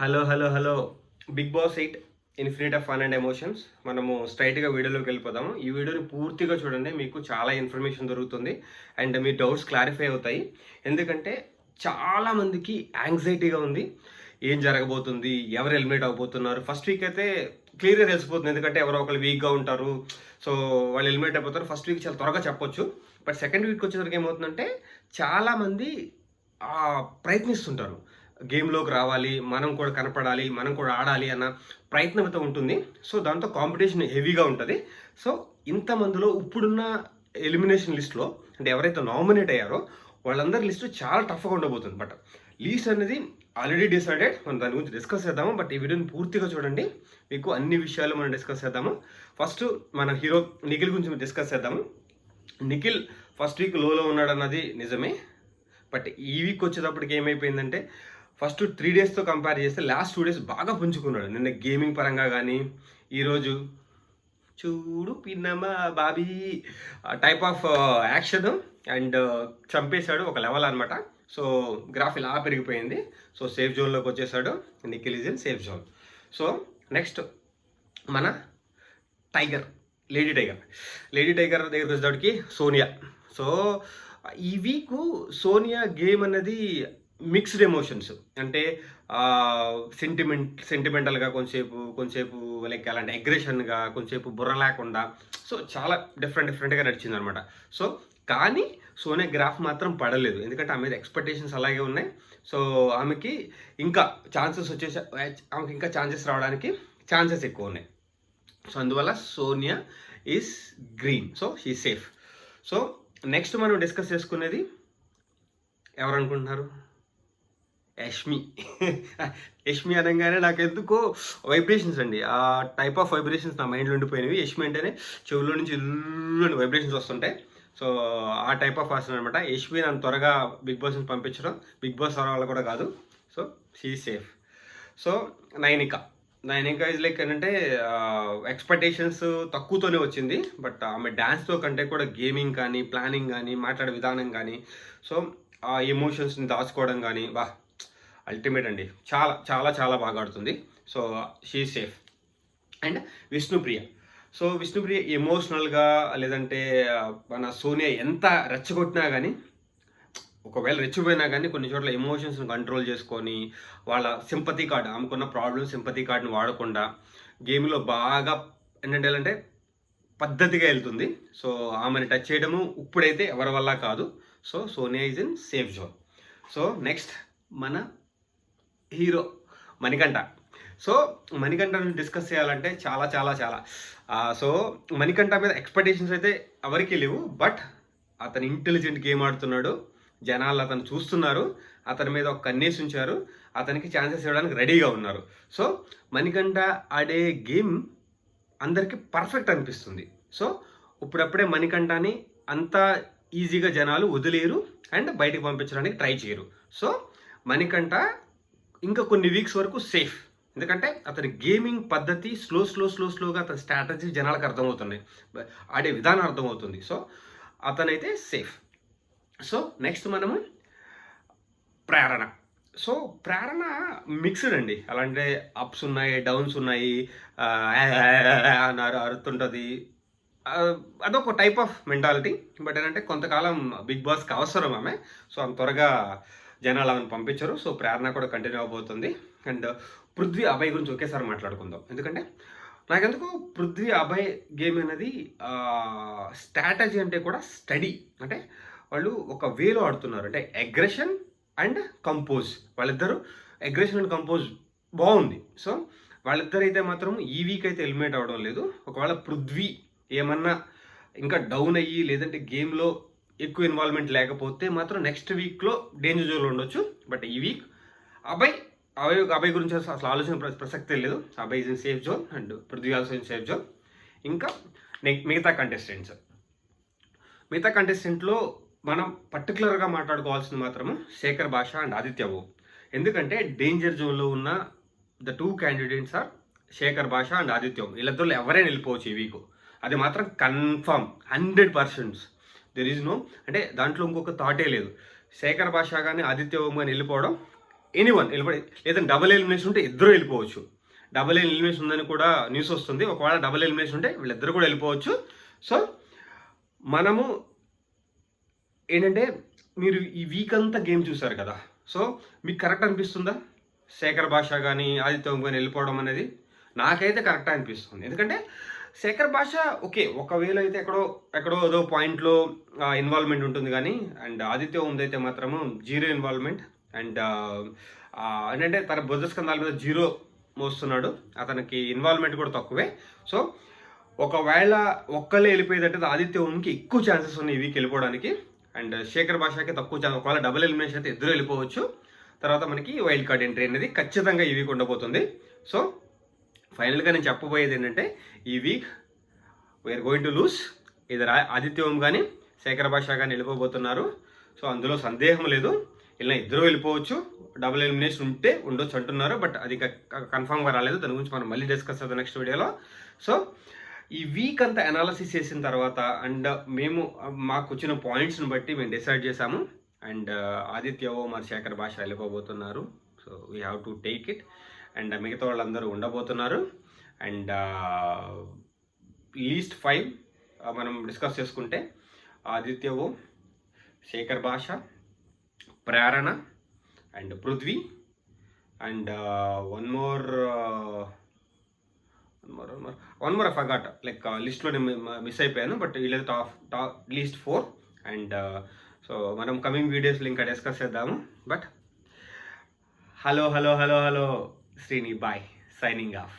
Hello hello hello Bigg Boss 8 infinite of fun and emotions. మనము స్ట్రైట్గా వీడియోలోకి వెళ్ళిపోదాము. ఈ వీడియోని పూర్తిగా చూడండి, మీకు చాలా ఇన్ఫర్మేషన్ దొరుకుతుంది అండ్ మీ డౌట్స్ క్లారిఫై అవుతాయి. ఎందుకంటే చాలామందికి యాంగ్జైటీగా ఉంది, ఏం జరగబోతుంది, ఎవరు ఎలిమినేట్ అవబోతున్నారు. ఫస్ట్ వీక్ అయితే క్లియర్గా తెలిసిపోతుంది, ఎందుకంటే ఎవరో ఒకరు వీక్గా ఉంటారు, సో వాళ్ళు ఎలిమినేట్ అయిపోతారు. ఫస్ట్ వీక్ చాలా త్వరగా చెప్పొచ్చు. బట్ సెకండ్ వీక్ వచ్చేసరికి ఏమవుతుందంటే చాలామంది ప్రయత్నిస్తుంటారు, గేమ్లోకి రావాలి, మనం కూడా కనపడాలి, మనం కూడా ఆడాలి అన్న ప్రయత్నం అయితే ఉంటుంది. సో దాంతో కాంపిటీషన్ హెవీగా ఉంటుంది. సో ఇంతమందిలో ఇప్పుడున్న ఎలిమినేషన్ లిస్ట్లో అంటే ఎవరైతే నామినేట్ అయ్యారో వాళ్ళందరి లిస్టు చాలా టఫ్గా ఉండబోతుంది. బట్ లీస్ట్ అనేది ఆల్రెడీ డిసైడెడ్. మనం దాని గురించి డిస్కస్ చేద్దాము. బట్ ఈ వీడియోని పూర్తిగా చూడండి, మీకు అన్ని విషయాలు మనం డిస్కస్ చేద్దాము. ఫస్ట్ మన హీరో నిఖిల్ గురించి డిస్కస్ చేద్దాము. నిఖిల్ ఫస్ట్ వీక్ లోలో ఉన్నాడు అన్నది నిజమే. బట్ ఈ వీక్ వచ్చేటప్పటికి ఏమైపోయిందంటే ఫస్ట్ 3 డేస్తో కంపేర్ చేస్తే లాస్ట్ 2 డేస్ బాగా పుంజుకున్నాడు. నిన్న గేమింగ్ పరంగా కానీ, ఈరోజు చూడు పిన్నమ్మా Bobby type of action and చంపేశాడు ఒక లెవెల్ అనమాట. సో గ్రాఫ్ ఇలా పెరిగిపోయింది. సో సేఫ్ జోన్లోకి వచ్చేసాడు. Nikhil is in safe zone. So next మన టైగర్, లేడీ టైగర్ దగ్గరికి వచ్చేటప్పటికి సోనియా. సో ఈ వీకు సోనియా గేమ్ అన్నది మిక్స్డ్ ఎమోషన్స్. అంటే సెంటిమెంటల్గా కొంచెంసేపు లైక్ అలాంటి అగ్రెషన్గా, కొంచెంసేపు బుర్ర లేకుండా, సో చాలా డిఫరెంట్గా నడిచింది అనమాట. సో కానీ సోనియా గ్రాఫ్ మాత్రం పడలేదు, ఎందుకంటే ఆమె ఎక్స్పెక్టేషన్స్ అలాగే ఉన్నాయి. సో ఆమెకి ఇంకా ఆమెకి ఇంకా ఛాన్సెస్ రావడానికి ఛాన్సెస్ ఎక్కువ ఉన్నాయి. సో అందువల్ల Sonia is green, so she safe. So next మనం డిస్కస్ చేసుకునేది ఎవరు అనుకుంటున్నారు? యష్మి అనగానే నాకు ఎందుకో వైబ్రేషన్స్ అండి, ఆ టైప్ ఆఫ్ వైబ్రేషన్స్ నా మైండ్లో ఉండిపోయినవి. యష్మి అంటేనే చెవుల్లో నుంచి వైబ్రేషన్స్ వస్తుంటాయి. సో ఆ టైప్ ఆఫ్ పర్సన్ అనమాట. యష్మి నన్ను త్వరగా బిగ్ బాస్ నుంచి పంపించడం, బిగ్ బాస్ వాళ్ళ కూడా కాదు. So she safe. So Nainika is like ఏంటంటే ఎక్స్పెక్టేషన్స్ తక్కువతోనే వచ్చింది. బట్ ఆమె డ్యాన్స్తో కంటే కూడా గేమింగ్ కానీ, ప్లానింగ్ కానీ, మాట్లాడే విధానం కానీ, సో ఆ ఎమోషన్స్ని దాచుకోవడం కానీ అల్టిమేట్ అండి. చాలా చాలా చాలా బాగా ఆడుతుంది. So she safe. And Vishnupriya. So Vishnupriya ఎమోషనల్గా, లేదంటే మన సోనియా ఎంత రెచ్చగొట్టినా కానీ, ఒకవేళ రెచ్చిపోయినా కానీ కొన్ని చోట్ల ఎమోషన్స్ని కంట్రోల్ చేసుకొని వాళ్ళ సింపతి కార్డ్, ఆమెకున్న ప్రాబ్లమ్ సింపతి కార్డ్ని వాడకుండా గేమ్లో బాగా ఏంటంటే పద్ధతిగా వెళ్తుంది. సో ఆమెను టచ్ చేయడము ఇప్పుడైతే ఎవరి వల్ల కాదు. So Sonia is in safe zone. So next మన హీరో మణికంఠ. సో మణికంఠను డిస్కస్ చేయాలంటే చాలా చాలా చాలా సో మణికంఠ మీద ఎక్స్పెక్టేషన్స్ అయితే ఎవరికి లేవు. బట్ అతను ఇంటెలిజెంట్ గేమ్ ఆడుతున్నాడు, జనాలు అతను చూస్తున్నారు, అతని మీద ఒక కన్నేసి ఉంచారు, అతనికి ఛాన్సెస్ ఇవ్వడానికి రెడీగా ఉన్నారు. సో మణికంఠ ఆడే గేమ్ అందరికీ పర్ఫెక్ట్ అనిపిస్తుంది. సో ఇప్పుడప్పుడే మణికంఠని అంత ఈజీగా జనాలు వదిలేరు అండ్ బయటకు పంపించడానికి ట్రై చేయరు. సో మణికంఠ ఇంకా కొన్ని వీక్స్ వరకు సేఫ్, ఎందుకంటే అతని గేమింగ్ పద్ధతి స్లోగా అతని స్ట్రాటజీ జనాలకు అర్థమవుతున్నాయి, ఆడే విధానం అర్థమవుతుంది. సో అతనైతే సేఫ్. సో నెక్స్ట్ మనము ప్రేరణ. సో ప్రేరణ మిక్స్డ్ అండి, అలాంటి అప్స్ ఉన్నాయి, డౌన్స్ ఉన్నాయి, అన్నారు అరుతుంటుంది, అదొక టైప్ ఆఫ్ మెంటాలిటీ. బట్ ఏంటంటే కొంతకాలం బిగ్ బాస్కి అవసరం ఆమె. సో అంత త్వరగా జనాలు ఆమెను పంపించరు. సో ప్రేరణ కూడా కంటిన్యూ అవబోతుంది. అండ్ పృథ్వీ అభయ్ గురించి ఒకేసారి మాట్లాడుకుందాం, ఎందుకంటే నాకెందుకు పృథ్వీ అభయ్ గేమ్ అనేది స్ట్రాటజీ అంటే కూడా స్టడీ. అంటే వాళ్ళు ఒక వేలో ఆడుతున్నారు, అంటే అగ్రెషన్ అండ్ కంపోజ్. వాళ్ళిద్దరూ అగ్రెషన్ అండ్ కంపోజ్ బాగుంది. సో వాళ్ళిద్దరైతే మాత్రం ఈ వీక్ అయితే ఎలిమినేట్ అవ్వడం లేదు. ఒకవేళ పృథ్వీ ఏమన్నా ఇంకా డౌన్ అయ్యి, లేదంటే గేమ్లో ఎక్కువ ఇన్వాల్వ్మెంట్ లేకపోతే మాత్రం నెక్స్ట్ వీక్లో డేంజర్ జోన్లో ఉండొచ్చు. బట్ ఈ వీక్ అభయ్ గురించి అసలు ఆలోచన ప్రసక్తే లేదు. Abhay is in safe zone and Prithvi also in safe zone. ఇంకా మిగతా కంటెస్టెంట్లో మనం పర్టికులర్గా మాట్లాడుకోవాల్సింది మాత్రము శేఖర్ భాష అండ్ ఆదిత్య ఓం. ఎందుకంటే డేంజర్ జోన్లో ఉన్న ద 2 క్యాండిడేట్స్ ఆర్ శేఖర్ భాష అండ్ ఆదిత్య ఓం. వీళ్ళిద్దరు ఎవరైనా వెళ్ళిపోవచ్చు ఈ వీక్, అది మాత్రం కన్ఫర్మ్ 100%. దెర్ ఈజ్ నో, అంటే దాంట్లో ఇంకొక థాటే లేదు. శేఖర్ భాష కానీ ఆదిత్య ఓం కానీ వెళ్ళిపోవడం ఎనీవన్ వెళ్ళిపోయి, లేదా డబుల్ ఎలిమినేషన్ ఉంటే ఇద్దరు వెళ్ళిపోవచ్చు. డబుల్ ఎలిమినేషన్ ఉందని కూడా న్యూస్ వస్తుంది. ఒకవేళ డబుల్ ఎలిమినేషన్ ఉంటే వీళ్ళిద్దరు కూడా వెళ్ళిపోవచ్చు. సో మనము ఏంటంటే, మీరు ఈ వీక్ అంతా గేమ్ చూసారు కదా, సో మీకు కరెక్ట్ అనిపిస్తుందా శేఖర్ భాష కానీ ఆదిత్య ఓం కానీ వెళ్ళిపోవడం అనేది? నాకైతే కరెక్ట్ అనిపిస్తుంది. ఎందుకంటే శేఖర్ భాష ఓకే, ఒకవేళ అయితే ఎక్కడో ఏదో పాయింట్లో ఇన్వాల్వ్మెంట్ ఉంటుంది కానీ, అండ్ ఆదిత్య ఓం అయితే మాత్రము జీరో ఇన్వాల్వ్మెంట్. అండ్ ఏంటంటే తన బుద్ధస్కంధాల మీద జీరో మోస్తున్నాడు, అతనికి ఇన్వాల్వ్మెంట్ కూడా తక్కువే. సో ఒకవేళ ఒక్కళ్ళే వెళ్ళిపోయేదంటే ఆదిత్య ఓంకి ఎక్కువ ఛాన్సెస్ ఉన్నాయి ఈ వీక్ వెళ్ళిపోవడానికి, అండ్ శేఖర్ భాషకి తక్కువ ఛాన్స్. ఒకవేళ డబుల్ ఎలిమినేషన్ అయితే ఇద్దరు వెళ్ళిపోవచ్చు. తర్వాత మనకి వైల్డ్ కార్డ్ ఎంట్రీ అనేది ఖచ్చితంగా ఈ వీక్ ఉండబోతుంది. సో ఫైనల్గా నేను చెప్పబోయేది ఏంటంటే, ఈ week we're going to lose. ఇద్దరు ఆదిత్య ఓం కానీ శేఖర్ భాష కానీ వెళ్ళిపోబోతున్నారు. సో అందులో సందేహం లేదు, ఇలా ఇద్దరు వెళ్ళిపోవచ్చు. డబుల్ ఎలిమినేషన్ ఉంటే ఉండొచ్చు అంటున్నారు, బట్ అది కన్ఫామ్గా రాలేదు. దాని గురించి మనం మళ్ళీ డిస్కస్ అవుతాం నెక్స్ట్ వీడియోలో. సో ఈ వీక్ అంతా అనాలసిస్ చేసిన తర్వాత అండ్ మేము మాకు వచ్చిన పాయింట్స్ని బట్టి మేము డిసైడ్ చేసాము. అండ్ ఆదిత్య ఓం మరి శేఖర్ భాష వెళ్ళిపోబోతున్నారు. So we have to take it. And మిగతా వాళ్ళందరూ ఉండబోతున్నారు. అండ్ లీస్ట్ 5 మనం డిస్కస్ చేసుకుంటే Aditya Om, Shekhar Basha, Prerana and Prithvi and one more I forgot, like లిస్ట్లో నేను మిస్ అయిపోయాను, బట్ వీళ్ళది టాప్ లీస్ట్ 4. అండ్ సో మనం కమింగ్ వీడియోస్లో ఇంకా డిస్కస్ చేద్దాము. But hello Srini, bye, signing of.